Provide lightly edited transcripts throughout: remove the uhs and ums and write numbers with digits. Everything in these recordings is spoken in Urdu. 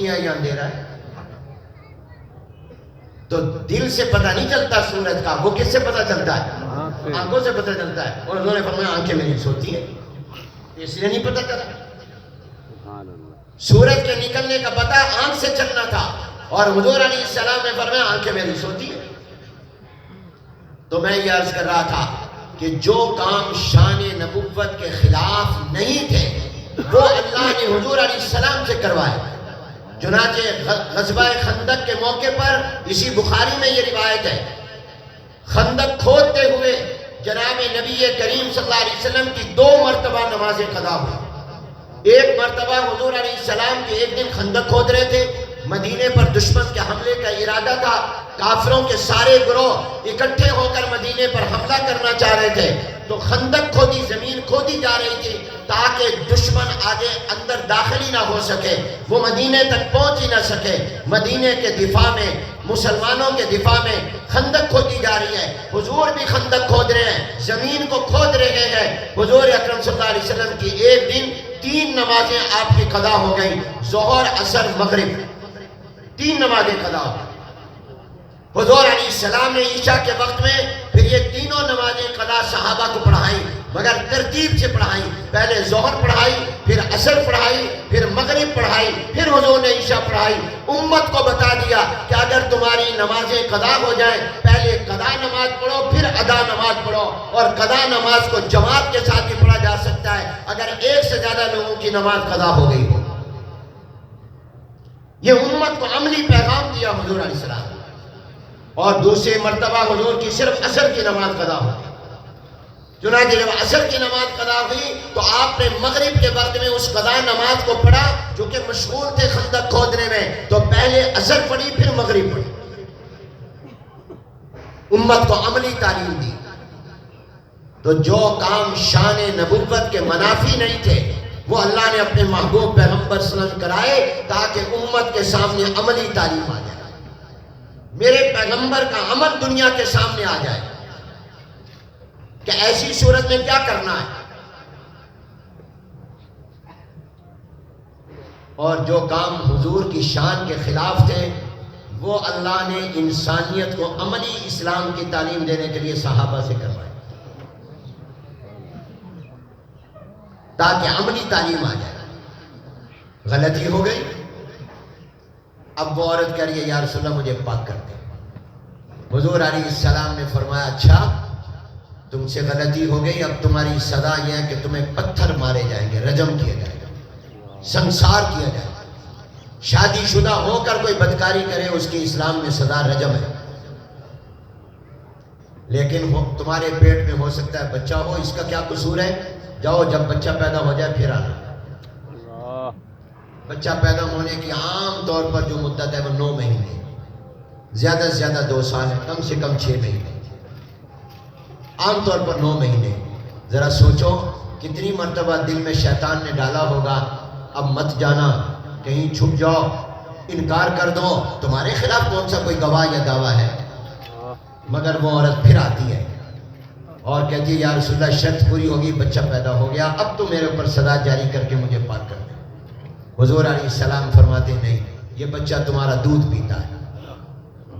روشنی ہے یا اندھیرا ہے؟ تو دل سے پتہ نہیں چلتا سورج کا، وہ کس سے پتہ چلتا ہے؟ آنکھوں سے پتہ چلتا ہے. اور انہوں نے فرمایا آنکھیں میری سوتی ہیں اس لیے نہیں پتہ چلا. سورج کے نکلنے کا پتہ آنکھ سے چلنا تھا، اور حضور علیہ السلام نے فرمایا آنکھیں میری سوتی ہیں. تو میں یہ عرض کر رہا تھا کہ جو کام شان نبوت کے خلاف نہیں تھے وہ اللہ نے حضور علیہ السلام سے کروائے. چنانچہ غزوہ خندق کے موقع پر اسی بخاری میں یہ روایت ہے، خندق کھودتے ہوئے جناب نبی کریم صلی اللہ علیہ وسلم کی 2 مرتبہ نمازیں قضا ہوئی. ایک مرتبہ حضور علیہ السلام کے ایک دن خندق کھود رہے تھے، مدینے پر دشمن کے حملے کا ارادہ تھا، کافروں کے سارے گروہ اکٹھے ہو کر مدینے پر حملہ کرنا چاہ رہے تھے. تو خندق کھودی، زمین کھودی جا رہی تھی تاکہ دشمن آگے اندر داخل ہی نہ ہو سکے، وہ مدینے تک پہنچ ہی نہ سکے. مدینے کے دفاع میں، مسلمانوں کے دفاع میں خندق کھودی جا رہی ہے. حضور بھی خندق کھود رہے ہیں، زمین کو کھود رہے ہیں. حضور اکرم صلی اللہ علیہ وسلم کی ایک دن 3 نمازیں آپ کی قضا ہو گئی، ظہر، عصر، مغرب، 3 نمازیں قضا ہو گئی. حضور علیہ السلام نے عشاء کے وقت میں پھر یہ تینوں نمازیں قضا صحابہ کو پڑھائیں، مگر ترتیب سے پڑھائیں. پہلے ظہر پڑھائی، پھر عصر پڑھائی، پھر مغرب پڑھائی، پھر حضور نے عشاء پڑھائی. امت کو بتا دیا کہ اگر تمہاری نمازیں قضا ہو جائیں پہلے قضا نماز پڑھو پھر ادا نماز پڑھو. اور قضا نماز کو جماعت کے ساتھ بھی پڑھا جا سکتا ہے اگر ایک سے زیادہ لوگوں کی نماز قضا ہو گئی ہو. یہ امت کو عملی پیغام دیا حضور علیہ السلام. اور دوسری مرتبہ حضور کی صرف عصر کی نماز قضا ہوئی. چنانچہ جب عصر کی نماز قضا ہوئی تو آپ نے مغرب کے وقت میں اس قضا نماز کو پڑھا، جو کہ مشغول تھے خندق کھودنے میں، تو پہلے عصر پڑھی پھر مغرب پڑھی. امت کو عملی تعلیم دی. تو جو کام شان نبوت کے منافی نہیں تھے وہ اللہ نے اپنے محبوب پیغمبر صلی اللہ علیہ وسلم کرائے تاکہ امت کے سامنے عملی تعلیم آ جائے. میرے پیغمبر کا عمل دنیا کے سامنے آ جائے کہ ایسی صورت میں کیا کرنا ہے. اور جو کام حضور کی شان کے خلاف تھے وہ اللہ نے انسانیت کو عملی اسلام کی تعلیم دینے کے لیے صحابہ سے کروائے تاکہ عملی تعلیم آ جائے. غلطی ہو گئی، اب وہ عورت کہہ رہی ہے یا رسول اللہ مجھے پاک کر دے. حضور علیہ السلام نے فرمایا اچھا تم سے غلطی ہو گئی، اب تمہاری سزا یہ ہے کہ تمہیں پتھر مارے جائیں گے، رجم کیا جائے گا، سنسار کیا جائے گا. شادی شدہ ہو کر کوئی بدکاری کرے اس کی اسلام میں سزا رجم ہے. لیکن تمہارے پیٹ میں ہو سکتا ہے بچہ ہو، اس کا کیا قصور ہے؟ جاؤ جب بچہ پیدا ہو جائے پھر آنا. بچہ پیدا ہونے کی عام طور پر جو مدت ہے وہ 9 مہینے، زیادہ سے زیادہ 2 سال ہے، کم سے کم 6 مہینے، عام طور پر 9 مہینے. ذرا سوچو کتنی مرتبہ دل میں شیطان نے ڈالا ہوگا اب مت جانا، کہیں چھپ جاؤ، انکار کر دو، تمہارے خلاف کون سا کوئی گواہ یا دعویٰ ہے. مگر وہ عورت پھر آتی ہے اور کہتی ہے یا رسول اللہ شرط پوری ہوگی، بچہ پیدا ہو گیا، اب تو میرے اوپر سزا جاری کر کے مجھے پاک کر دے. حضور علیہ السلام فرماتے نہیں، یہ بچہ تمہارا دودھ پیتا ہے،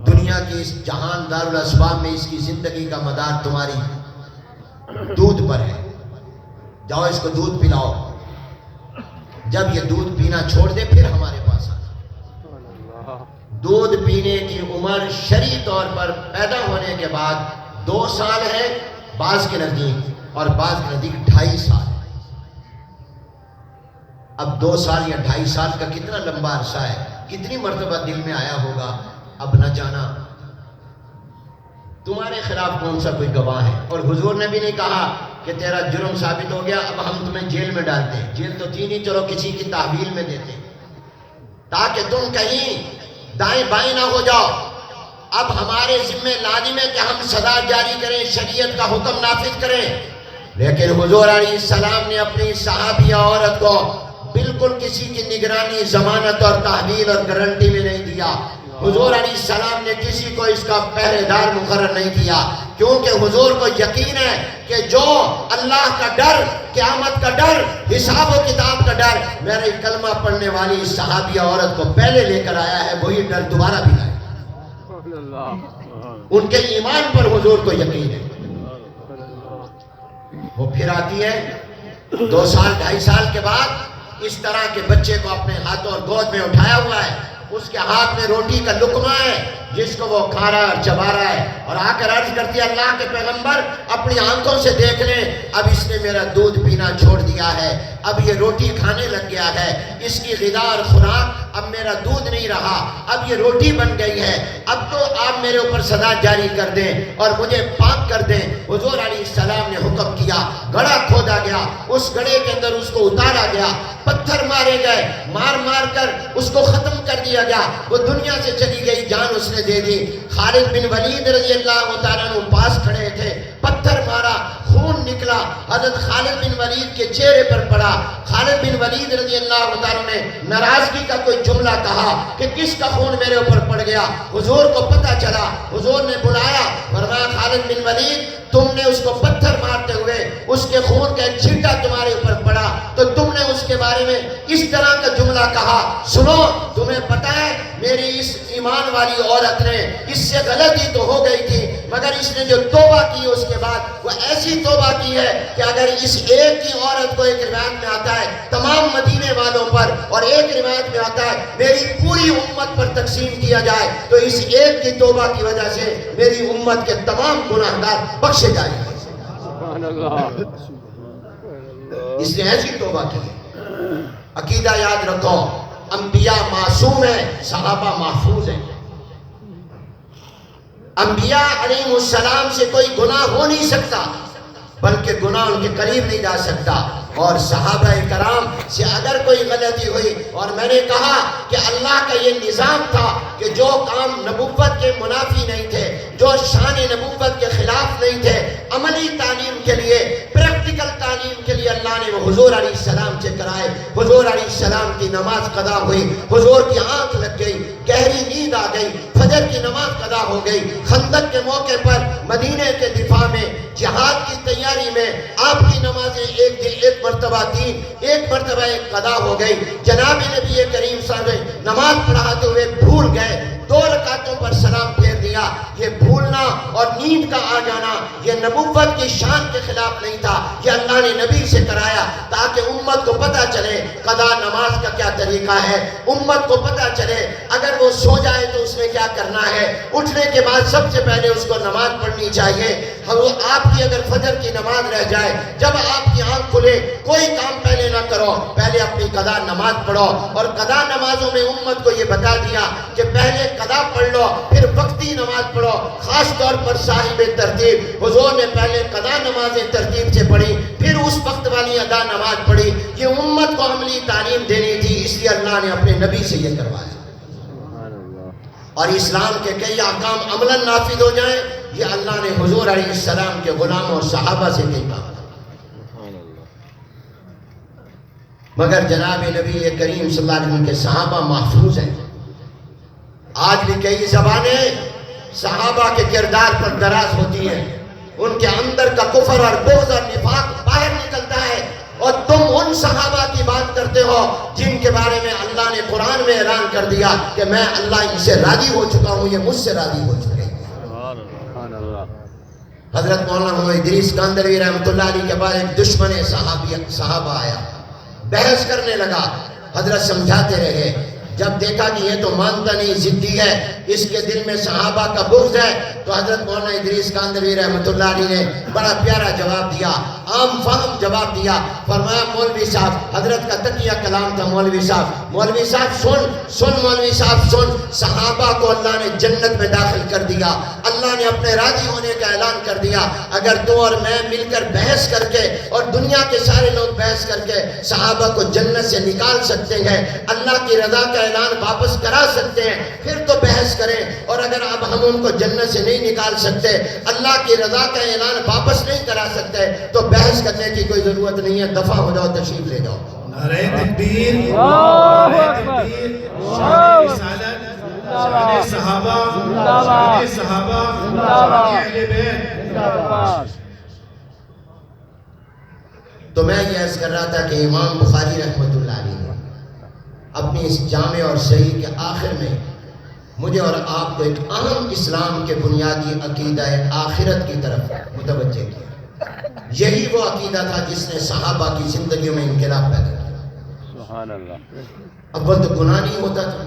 دنیا کی اس جہان دارالاسباب میں اس کی زندگی کا مدار تمہاری دودھ پر ہے، جاؤ اس کو دودھ پلاؤ. جب یہ دودھ پینا چھوڑ دے پھر ہمارے پاس آ. دودھ پینے کی عمر شرعی طور پر پیدا ہونے کے بعد 2 سال ہے بعض کے نزدیک، اور بعض کے نزدیک 2.5 سال. اب 2 سال یا 2.5 سال کا کتنا لمبا عرصہ ہے، کتنی مرتبہ دل میں آیا ہوگا اب نہ جانا. تمہارے خلاف کون سا کوئی گواہ ہے؟ اور حضور نے بھی نہیں کہا کہ تیرا جرم ثابت ہو گیا اب ہم تمہیں جیل میں ڈالتے ہیں. جیل تو تھی نہیں، چلو کسی کی تحویل میں دیتے تاکہ تم کہیں دائیں بائیں نہ ہو جاؤ. اب ہمارے ذمہ لازم ہے کہ ہم سزا جاری کریں، شریعت کا حکم نافذ کریں. لیکن حضور علیہ السلام نے اپنی صحابیہ عورت کو بالکل کسی کی نگرانی، ضمانت اور تحویل اور گارنٹی میں نہیں دیا. حضور علیہ السلام نے کسی کو اس کا پہرے دار مقرر نہیں کیا. کیونکہ حضور کو یقین ہے کہ جو اللہ کا ڈر، قیامت کا ڈر، حساب و کتاب کا ڈر میری کلمہ پڑھنے والی صحابیہ عورت کو پہلے لے کر آیا ہے، وہی ڈر دوبارہ بھی لائے۔ ان کے ایمان پر حضور کو یقین ہے۔ وہ پھر آتی ہے 2 سال 2.5 سال کے بعد، اس طرح کے بچے کو اپنے ہاتھوں اور گود میں اٹھایا ہوا ہے، اس کے ہاتھ میں روٹی کا لقمہ ہے جس کو وہ کھا رہا ہے اور چبا رہا ہے، اور آ کر عرض کرتی ہے اللہ کے پیغمبر اپنی آنکھوں سے دیکھ لیں، اب اس نے میرا دودھ پینا چھوڑ دیا ہے، اب یہ روٹی کھانے لگ گیا ہے، اس کی غذا اور خوراک اب میرا دودھ نہیں رہا، اب یہ روٹی بن گئی ہے، اب تو آپ میرے اوپر سزا جاری کر دیں اور مجھے پاک کر دیں۔ حضور علیہ السلام نے حکم کیا، گڑھا کھودا گیا، اس گڑھے کے اندر اس کو اتارا گیا، پتھر مارے گئے، مار مار کر اس کو ختم کر دیا گیا، وہ دنیا سے چلی گئی، جان اس نے دے دی۔ خالد بن ولید رضی اللہ تعالیٰ عنہ پاس کھڑے تھے، پتھر مارا، خون نکلا، حضرت خالد بن ولید کے چہرے پر پڑا۔ خالد بن ولید رضی اللہ تعالیٰ نے ناراضگی کا کوئی جملہ کہا کہ کس کا خون میرے اوپر پڑ گیا؟ حضور کو پتہ چلا، حضور نے بلایا، فرمایا خالد بن ولید تم نے اس کو پتھر مارتے ہوئے اس کے خون کا ایک چھینٹا تمہارے اوپر پڑا تو تم نے اس کے بارے میں اس طرح کا جملہ کہا۔ سنو، تمہیں پتہ ہے میری اس ایمان والی عورت نے، اس سے غلطی تو ہو گئی تھی مگر اس نے جو توبہ کی اس کے بعد وہ ایسی توبہ کی ہے کہ اگر اس ایک کی عورت کو، ایک روایت میں آتا ہے تمام مدینے والوں پر، اور ایک روایت میں آتا ہے میری پوری امت پر تقسیم کیا جائے تو اس ایک کی توبہ کی وجہ سے میری امت کے تمام گناہگار بخشے جائیں گے۔ اس نے ایسی توبہ کی ہے۔ عقیدہ یاد رکھو، انبیاء معصوم ہیں، صحابہ محفوظ ہیں۔ انبیاء علیہ السلام سے کوئی گناہ ہو نہیں سکتا، بلکہ گناہ ان کے قریب نہیں جا سکتا، اور صحابہ کرام سے اگر کوئی غلطی ہوئی، اور میں نے کہا کہ اللہ کا یہ نظام تھا کہ جو کام نبوت کے منافی نہیں تھے، جو شان نبوت کے خلاف نہیں تھے، عملی تعلیم کے لیے، پریکٹیکل تعلیم کے لیے اللہ نے وہ حضور علیہ السلام سے کرائے۔ حضور علیہ السلام کی نماز قضا ہوئی، حضور کی آنکھ لگ گئی، گہری نیند آ گئی، فجر کی نماز قضا ہو گئی، خندق کے موقع پر مدینے کے دفاع میں، جہاد کی تیاری میں آپ کی نمازیں ایک مرتبہ 3، ایک مرتبہ 1 قضا ہو گئی۔ جناب نبی کریم صلی اللہ علیہ وسلم نماز پڑھاتے ہوئے بھول گئے، 2 رکعتوں پر سلام پھیر دیا۔ یہ بھولنا اور نیند کا آ جانا یہ نبوت کی شان کے خلاف نہیں تھا، یہ اللہ نے نبی سے کرایا تاکہ امت کو پتہ چلے قضا نماز کا کیا طریقہ ہے، امت کو پتہ چلے اگر وہ سو جائے تو اس میں کیا کرنا ہے، اٹھنے کے بعد سب سے پہلے اس کو نماز پڑھنی چاہیے۔ آپ کی اگر فجر کی نماز رہ جائے، جب آپ کی آنکھ کھلے کوئی کام پہلے نہ کرو، پہلے اپنی قضا نماز پڑھو۔ اور قضا نمازوں میں امت کو یہ بتا دیا کہ پہلے قضا پڑھ لو پھر وقتی نماز پڑھو، خاص طور پر صاحب ترتیب۔ حضور نے پہلے قضا نمازیں ترتیب سے پڑھی، پھر اس وقت والی ادا نماز پڑھی۔ یہ امت کو عملی تعلیم دینی تھی، اس لیے اللہ نے اپنے نبی سے یہ کروایا، اور اسلام کے کئی احکام عملاً نافذ ہو جائیں یہ اللہ نے حضور علیہ السلام کے غلاموں اور صحابہ سے کہا۔ مگر جناب نبی کریم صلی اللہ علیہ وسلم کے صحابہ محفوظ ہیں۔ آج بھی کئی زبانیں صحابہ کے کردار پر دراز ہوتی ہیں، ان کے اندر کا کفر اور بغض اور نفاق باہر نکلتا ہے، اور تم ان صحابہ کی بات کرتے ہو جن کے بارے میں اللہ نے قرآن میں اعلان کر دیا کہ میں اللہ ان سے راضی ہو چکا ہوں، یہ مجھ سے راضی ہو چکے ہیں۔ حضرت مولانا ادریس کاندھلوی رحمۃ اللہ علیہ کے بعد ایک دشمن صحابہ آیا، بحث کرنے لگا، حضرت سمجھاتے رہے، جب دیکھا کہ یہ تو مانتا نہیں، ضدی ہے، اس کے دل میں صحابہ کا بغض ہے، تو حضرت مولانا ادریس کاندھلوی رحمۃ اللہ علیہ نے بڑا پیارا جواب دیا، عام فہم جواب دیا۔ فرمایا مولوی صاحب، حضرت کا تقیہ کلام تھا، مولوی صاحب مولوی صاحب سن، صحابہ کو اللہ نے جنت میں داخل کر دیا، اللہ نے اپنے راضی ہونے کا اعلان کر دیا۔ اگر تو اور میں مل کر بحث کر کے، اور دنیا کے سارے لوگ بحث کر کے صحابہ کو جنت سے نکال سکتے ہیں، اللہ کی رضا کا اعلان واپس کرا سکتے ہیں، پھر تو بحث کریں۔ اور اگر اب ہم ان کو جنت سے نہیں نکال سکتے، اللہ کی رضا کا اعلان واپس نہیں کرا سکتے، تو بحث کرنے کی کوئی ضرورت نہیں ہے، دفع ہو جاؤ، تشریف لے جاؤ۔ نعرہ تکبیر، نعرہ تکبیر، شان رسالت، شان صحابہ، شان صحابہ، شان اہل بیت۔ تو میں یہ عرض کر رہا تھا کہ امام بخاری رحمۃ اللہ علیہ نے اپنی اس جامع اور صحیح کے آخر میں مجھے اور آپ کو ایک اہم اسلام کے بنیادی عقیدہ آخرت کی طرف متوجہ کیا۔ یہی وہ عقیدہ تھا جس نے صحابہ کی زندگیوں میں انقلاب پیدا کیا۔ سبحان اللہ۔ اول تو گناہ نہیں ہوتا تھا،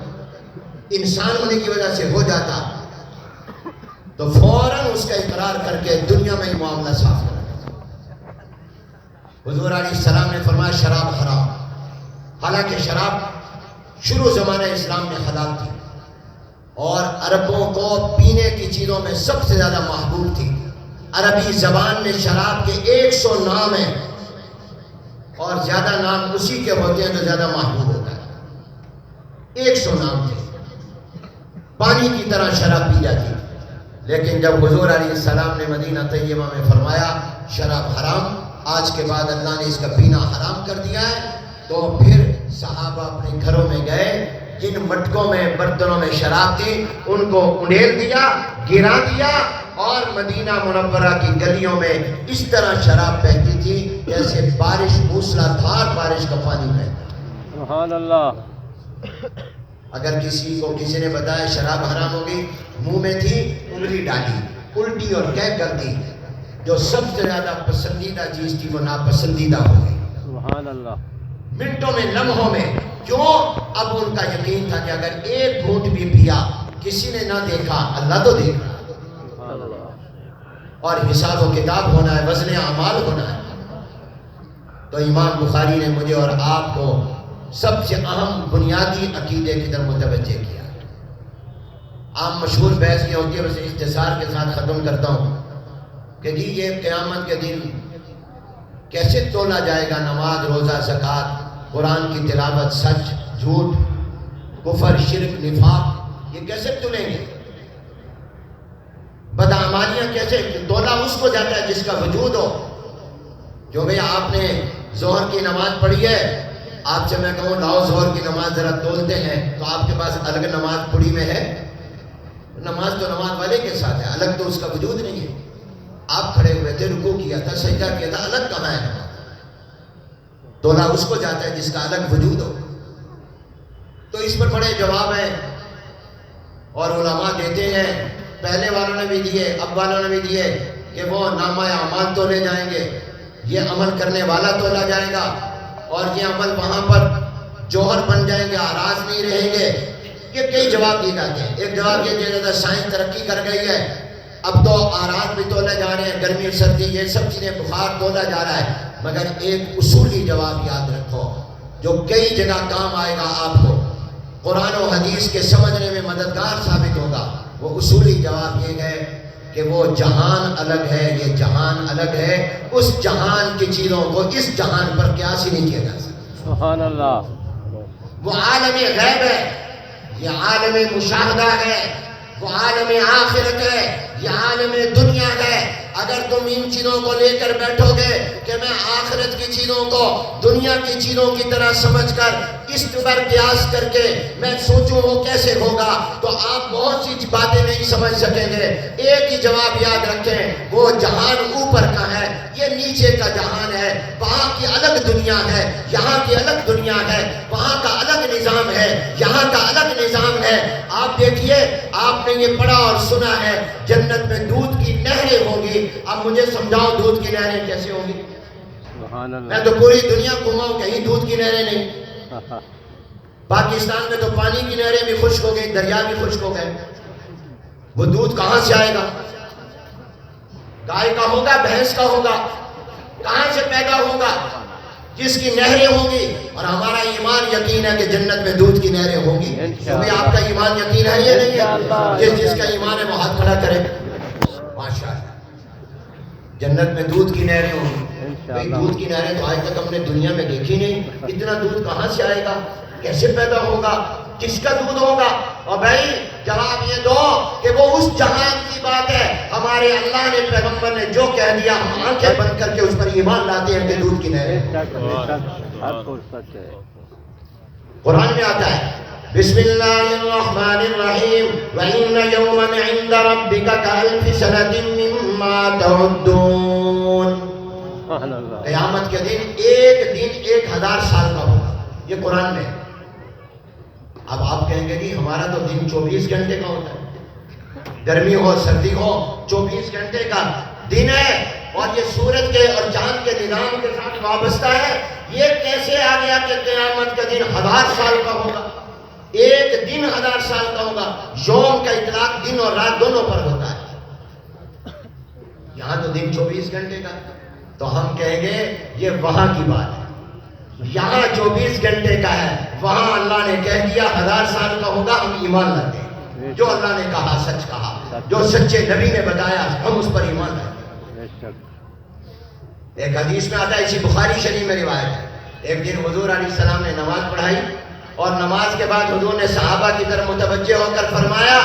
انسان ہونے کی وجہ سے ہو جاتا تو فوراً اس کا اقرار کر کے دنیا میں ہی معاملہ صاف کر دیتا۔ حضور علیہ السلام نے فرمایا شراب حرام، حالانکہ شراب شروع زمانہ اسلام میں حلال تھی اور عربوں کو پینے کی چیزوں میں سب سے زیادہ محبوب تھی۔ عربی زبان میں شراب کے 100 نام ہیں اور زیادہ نام اسی کے ہوتے ہیں جو زیادہ محبوب ہوتا ہے۔ 100 نام تھے، پانی کی طرح شراب پی جاتی، لیکن جب حضور علیہ السلام نے مدینہ طیبہ میں فرمایا شراب حرام، آج کے بعد اللہ نے اس کا پینا حرام کر دیا ہے، تو پھر صحابہ اپنے گھروں میں گئے، جن مٹکوں میں برتنوں میں شراب تھی ان کو انڈیل دیا، گرا دیا، اور مدینہ منورہ کی گلیوں میں اس طرح شراب بہتی تھی جیسے بارش، موسلا دھار بارش کا پانی بہتا۔ سبحان اللہ۔ اگر کسی نے بتایا شراب حرام ہوگی، منہ میں تھی انگلی ڈالی، الٹی اور کہہ کر دی، جو سب سے زیادہ پسندیدہ چیز تھی وہ ناپسندیدہ ہو گئی۔ سبحان اللہ۔ منٹوں میں، لمحوں میں، کیوں؟ اب ان کا یقین تھا کہ اگر ایک گھونٹ بھی پیا کسی نے نہ دیکھا، اللہ تو دیکھ رہا، اور حساب و کتاب ہونا ہے، وزن اعمال ہونا ہے۔ تو امام بخاری نے مجھے اور آپ کو سب سے اہم بنیادی عقیدے کی طرف متوجہ کیا۔ عام مشہور بحث یہ ہوتی ہے، بس اختصار کے ساتھ ختم کرتا ہوں کہ جی یہ قیامت کے دن کیسے تولا جائے گا نماز، روزہ، زکوٰۃ، قرآن کی تلاوت، سچ، جھوٹ، کفر، شرک، نفاق، یہ کیسے تلیں گے؟ بدعمالیاں کیسے؟ تولا اس کو جاتا ہے جس کا وجود ہو۔ جو بھئی آپ نے ظہر کی نماز پڑھی ہے، آپ سے میں کہوں لاؤ ظہر کی نماز ذرا تولتے ہیں، تو آپ کے پاس الگ نماز پڑھی میں ہے؟ نماز تو نماز والے کے ساتھ ہے، الگ تو اس کا وجود نہیں ہے۔ آپ کھڑے ہوئے تھے، رکوع کیا تھا، سجدہ کیا تھا، الگ کہاں ہے نماز؟ تولا اس کو جاتا ہے جس کا الگ وجود ہو۔ تو اس پر بڑے جواب ہیں اور علماء دیتے ہیں، پہلے والوں نے بھی دیے، اب والوں نے بھی دیے، کہ وہ نامہ اعمال تولے جائیں گے، یہ عمل کرنے والا تولا جائے گا، اور یہ عمل وہاں پر جوہر بن جائیں گے، آراز نہیں رہیں گے۔ یہ کئی جواب دیے جاتے ہیں۔ ایک جواب یہ دیا جاتا ہے سائنس ترقی کر گئی ہے، اب تو آراز بھی تولے جا رہے ہیں، گرمی سردی یہ سب چیزیں، بخار تولا جا رہا ہے۔ مگر ایک اصولی جواب یاد رکھو جو کئی جگہ کام آئے گا، آپ کو قرآن و حدیث کے سمجھنے میں مددگار ثابت ہوگا۔ وہ اصولی جواب یہ ہے کہ وہ جہان الگ ہے، یہ جہان الگ ہے، اس جہان کی چیزوں کو اس جہان پر قیاس ہی نہیں کیا جا سکتا۔ سبحان اللہ۔ وہ عالم غیب ہے، یہ عالم مشاہدہ ہے، وہ عالم آخرت ہے، یہ عالم دنیا ہے۔ اگر تم ان چیزوں کو لے کر بیٹھو گے کہ میں آخرت کی چیزوں کو دنیا کی چیزوں کی طرح سمجھ کر اس پر قیاس کر کے میں سوچوں وہ کیسے ہوگا، تو آپ بہت سی باتیں نہیں سمجھ سکیں گے۔ ایک ہی جواب یاد رکھیں، وہ جہان اوپر کا ہے، یہ نیچے کا جہان ہے، وہاں کی الگ دنیا ہے، یہاں کی الگ دنیا ہے، وہاں کا الگ نظام ہے، یہاں کا الگ نظام ہے۔ آپ دیکھیے، آپ نے یہ پڑھا اور سنا ہے جنت میں دودھ کی نہریں ہوں گی۔ اب مجھے سمجھاؤ دودھ کی نہریں کیسے ہوں گی؟ سبحان اللہ۔ میں تو پوری دنیا گھوماؤں، کہیں دودھ کی نہریں نہیں۔ پاکستان میں تو پانی کی نہریں بھی خشک ہو گئی، دریا بھی خشک ہو گئے، وہ دودھ کہاں سے آئے گا؟ گائے کا ہوگا، بھینس کا ہوگا، کہاں سے پیدا ہوگا؟ جس کی نہریں ہوں گی۔ اور ہمارا ایمان یقین ہے کہ جنت میں دودھ کی نہریں ہوں گی۔ کیونکہ آپ کا ایمان یقین ہے یا نہیں ہے؟ جس کا ایمان ہے وہ ہاتھ کھڑا کرے۔ ماشاءاللہ، جنت میں دودھ کی نہریں ہوں گی۔ بھئی دودھ کی نہریں تو آج تک ہم نے دنیا میں دیکھی نہیں، اتنا دودھ کہاں سے آئے گا؟ کیسے پیدا ہوگا؟ کس کا دودھ ہوگا؟ اور بھائی جواب یہ دو کہ وہ اس جہان کی بات ہے، ہمارے اللہ نے، پیغمبر نے جو کہہ دیا ہم آنکھیں بند کر کے اس پر ایمان لاتے ہیں کہ دودھ کی نہریں۔ قرآن میں آتا ہے بسم اللہ الرحمن الرحیم وَإِنَّ يَوْمًا عِنْدَ رَبِّكَ كَأَلْفِ سَنَةٍ مِّمَّا تَعُدُّونَ. سبحان اللہ. قیامت کے دن ایک دن 1000 سال کا ہوگا. یہ قرآن میں ہے. اب آپ کہیں گے جی ہمارا تو دن 24 گھنٹے کا ہوتا ہے، گرمی ہو سردی ہو 24 گھنٹے کا دن ہے، اور یہ سورج کے اور چاند کے نظام کے ساتھ وابستہ ہے. یہ کیسے آ گیا کہ قیامت کا دن 1000 سال کا ہوگا؟ ایک دن 1000 سال کا ہوگا. یوم کا اطلاق دن اور رات دونوں پر ہوتا ہے. یہاں تو دن 24 گھنٹے کا، تو ہم کہیں گے یہ وہاں کی بات ہے. یہاں 24 گھنٹے کا ہے، وہاں اللہ نے کہہ دیا 1000 سال کا ہوگا. ہم ایمان لاتے ہیں، جو اللہ نے کہا سچ کہا، جو سچے نبی نے بتایا ہم اس پر ایمان لاتے ہیں. ایک حدیث میں آتا ہے، اسی بخاری شریف میں روایت ہے، ایک دن حضور علیہ السلام نے نماز پڑھائی، اور نماز کے بعد حضور نے صحابہ کی طرف متوجہ ہو کر فرمایا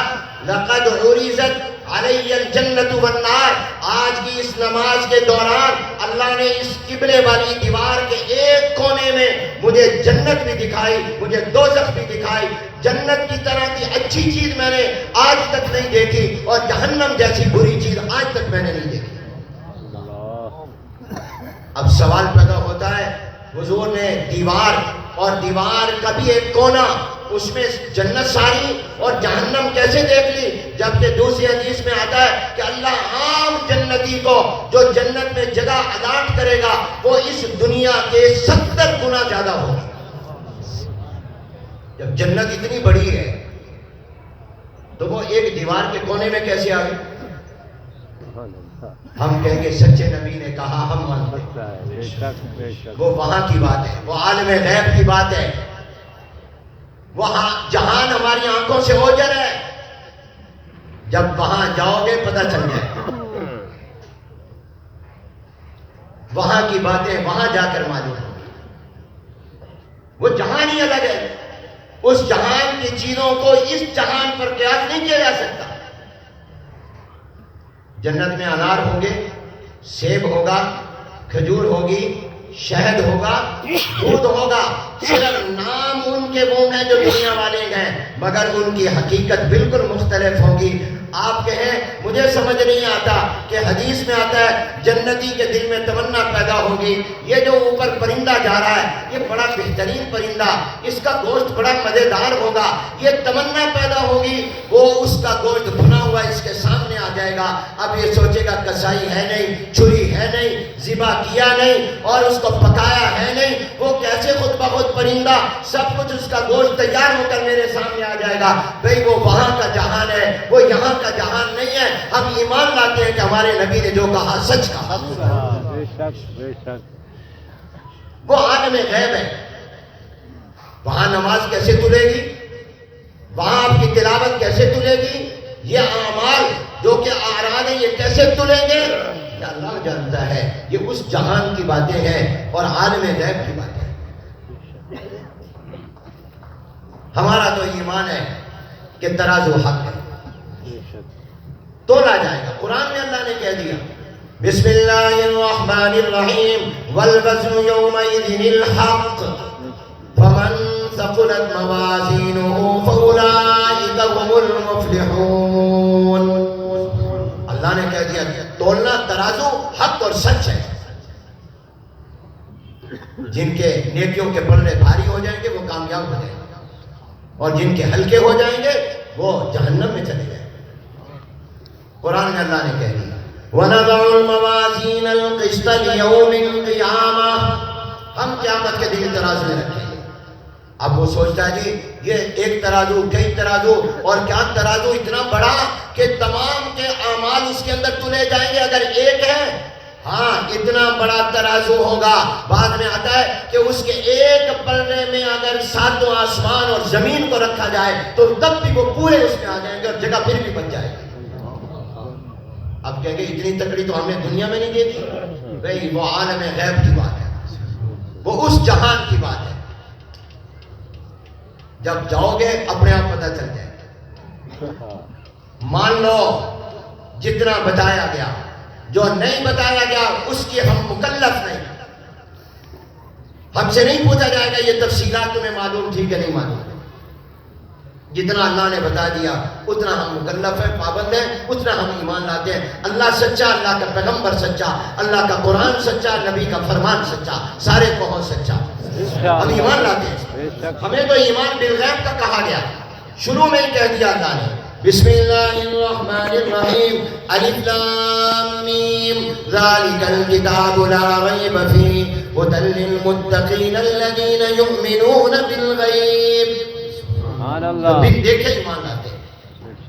لقد عُرِضَتْ عَلَيَّ الْجَنَّةُ وَالنَّارُ. آج کی اس نماز کے دوران اللہ نے اس قبلے والی دیوار کے ایک کونے میں مجھے جنت بھی دکھائی، مجھے دوزخ بھی دکھائی. جنت کی طرح کی اچھی چیز میں نے آج تک نہیں دیکھی، اور جہنم جیسی بری چیز آج تک میں نے نہیں دیکھی. اب سوال پیدا ہوتا ہے، حضور نے دیوار اور دیوار کا بھی ایک کونا، اس میں جنت ساری اور جہنم کیسے دیکھ لی؟ جبکہ دوسری حدیث میں آتا ہے کہ اللہ عام جنتی کو جو جنت میں جگہ الاٹ کرے گا وہ اس دنیا کے 70 گنا زیادہ ہوگی. جب جنت اتنی بڑی ہے تو وہ ایک دیوار کے کونے میں کیسے آ گئی؟ ہم کہیں گے سچے نبی نے کہا، ہم مانتے ہیں. وہ وہاں کی بات ہے، وہ عالم غیب کی بات ہے. وہاں جہان ہماری آنکھوں سے اوجھل ہے، جب وہاں جاؤ گے پتہ چل جائے. وہاں کی باتیں وہاں جا کر معلوم ہوگی. وہ جہان ہی الگ ہے. اس جہان کی چیزوں کو اس جہان پر قیاس نہیں کیا جا سکتا. جنت میں انار ہوں گے، سیب ہوگا، کھجور ہوگی، شہد ہوگا، دودھ ہوگا. صرف نام ان کے وہ ہیں جو دنیا والے ہیں، مگر ان کی حقیقت بالکل مختلف ہوگی. آپ کہیں مجھے سمجھ نہیں آتا کہ حدیث میں آتا ہے جنتی کے دل میں تمنا پیدا ہوگی، یہ جو اوپر پرندہ جا رہا ہے یہ بڑا بہترین پرندہ، اس کا گوشت بڑا مزیدار ہوگا، یہ تمنا پیدا ہوگی. وہ اس کا گوشت بھنا ہوا اس کے سامنے آ جائے گا. اب یہ سوچے گا کسائی ہے نہیں، چھری ہے نہیں، ذبح کیا نہیں اور اس کو پکایا ہے نہیں، وہ کیسے خود بخود پرندہ سب کچھ اس کا گوشت تیار ہو کر میرے سامنے آ جائے گا. بھئی وہ وہاں کا جہان ہے، وہ یہاں کا جہان نہیں ہے. ہم ایمان لاتے ہیں کہ ہمارے نبی نے جو کہا سچ کہا. وہ عالم غیب ہے. وہاں نماز کیسے تلے گی، وہاں آپ کی تلاوت کیسے تلے گی، یہ اعمال جو کہ اعراض ہیں یہ کیسے تلیں گے، یہ اللہ جانتا ہے. یہ اس جہان کی باتیں ہیں اور عالم غیب کی باتیں ہیں. ہمارا تو ایمان ہے کہ ترازو حق ہے، تولا جائے گا. قرآن میں اللہ نے کہہ دیا بسم اللہ الرحمن الرحیم والوزن یومئذ الحق فمن ثقلت موازینہ فاولئک هم المفلحون. اللہ نے کہہ دیا تولنا ترازو حق اور سچ ہے. جن کے نیکیوں کے پلڑے بھاری ہو جائیں گے وہ کامیاب ہو جائیں گے، اور جن کے ہلکے ہو جائیں گے وہ جہنم میں چلے جائیں گے. قرآن میں اللہ نے کہہ دیا وَنَضَعُ الْمَوَازِينَ الْقِسْطَ لِيَوْمِ الْقِيَامَةِ. ہم قیامت کے دن ترازو رکھیں گے. اب وہ سوچتا ہے جی یہ ایک ترازو، کئی ترازو، اور کیا ترازو اتنا بڑا کہ تمام کے اعمال اس کے اندر تلے جائیں گے اگر ایک ہے؟ ہاں اتنا بڑا ترازو ہوگا. بعد میں آتا ہے کہ اس کے ایک پلڑے میں اگر 7 آسمان اور زمین کو رکھا جائے تو تب بھی وہ پورے اس میں آ جائیں گے اور جگہ پھر بھی بچ جائے گی. اب کہیں گے اتنی تکڑی تو ہم نے دنیا میں نہیں دیکھی. بھئی وہ عالم غیب کی بات ہے، وہ اس جہان کی بات ہے. جب جاؤ گے اپنے آپ پتہ چل جائے گا. مان لو جتنا بتایا گیا، جو نہیں بتایا گیا اس کی ہم مکلف نہیں. ہم سے نہیں پوچھا جائے گا یہ تفصیلات تمہیں معلوم تھی کہ نہیں معلوم. جتنا اللہ نے بتا دیا اتنا ہم مکلف ہیں، پابند ہیں، اتنا ہم ایمان لاتے ہیں۔ اللہ سچا، اللہ کا پیغمبر سچا، اللہ کا قرآن سچا، نبی کا فرمان سچا، سارے کہو سچا، ہم ایمان لاتے ہیں۔ ہمیں تو ایمان بالغیب کا کہا گیا، شروع میں ہی کہہ دیا اللہ نے، بسم اللہ الرحمن الرحیم، الف لام میم، ذالک الکتاب لا ریب فیہ، ھدی للمتقین الذین یؤمنون بالغیب۔ سبحان اللہ۔ دیکھے ایمان لاتے ہیں۔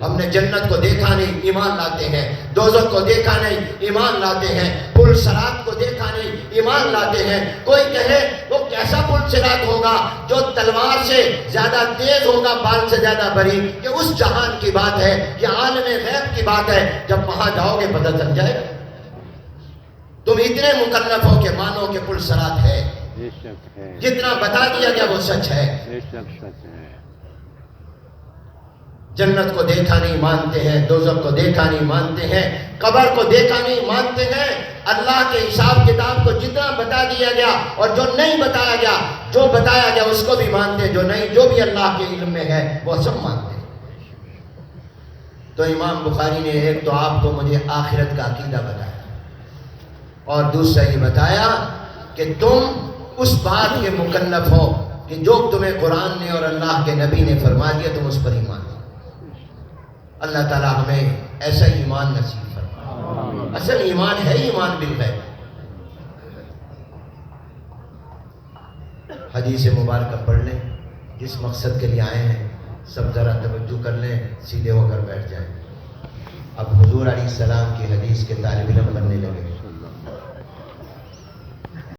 ہم نے جنت کو دیکھا نہیں، ایمان لاتے ہیں۔ دوزخ کو دیکھا نہیں، ایمان لاتے ہیں۔ پل صراط کو دیکھا نہیں، ایمان لاتے ہیں۔ کوئی کہے وہ کیسا پل صراط ہوگا جو تلوار سے زیادہ تیز ہوگا، بال سے زیادہ بری، کہ اس جہان کی بات ہے، یہ عالم غیب کی بات ہے، جب وہاں جاؤ گے پتہ چل جائے گا۔ تم اتنے مکلف ہو کہ مانو کہ پل صراط ہے، بے شک ہے، جتنا بتا دیا گیا وہ سچ ہے۔ بے شک سچ ہے۔ جنت کو دیکھا نہیں مانتے ہیں، دوزخ کو دیکھا نہیں مانتے ہیں، قبر کو دیکھا نہیں مانتے ہیں۔ اللہ کے حساب کتاب کو جتنا بتا دیا گیا اور جو نہیں بتایا گیا، جو بتایا گیا اس کو بھی مانتے، جو نہیں، جو بھی اللہ کے علم میں ہے وہ سب مانتے ہیں۔ تو امام بخاری نے ایک تو آپ کو مجھے آخرت کا عقیدہ بتایا اور دوسرا یہ بتایا کہ تم اس بات کے مکلف ہو کہ جو تمہیں قرآن نے اور اللہ کے نبی نے فرما دیا تم اس پر ایمان لاؤ۔ اللہ تعالیٰ ہمیں ایسا ایمان نصیب فرمائے۔ اصل ایمان ہے ایمان بالغیب۔ حدیث مبارکہ پڑھ لیں، جس مقصد کے لیے آئے ہیں سب ذرا توجہ کر لیں، سیدھے ہو کر بیٹھ جائیں۔ اب حضور علیہ السلام کی حدیث کے طالب علم بننے لگے۔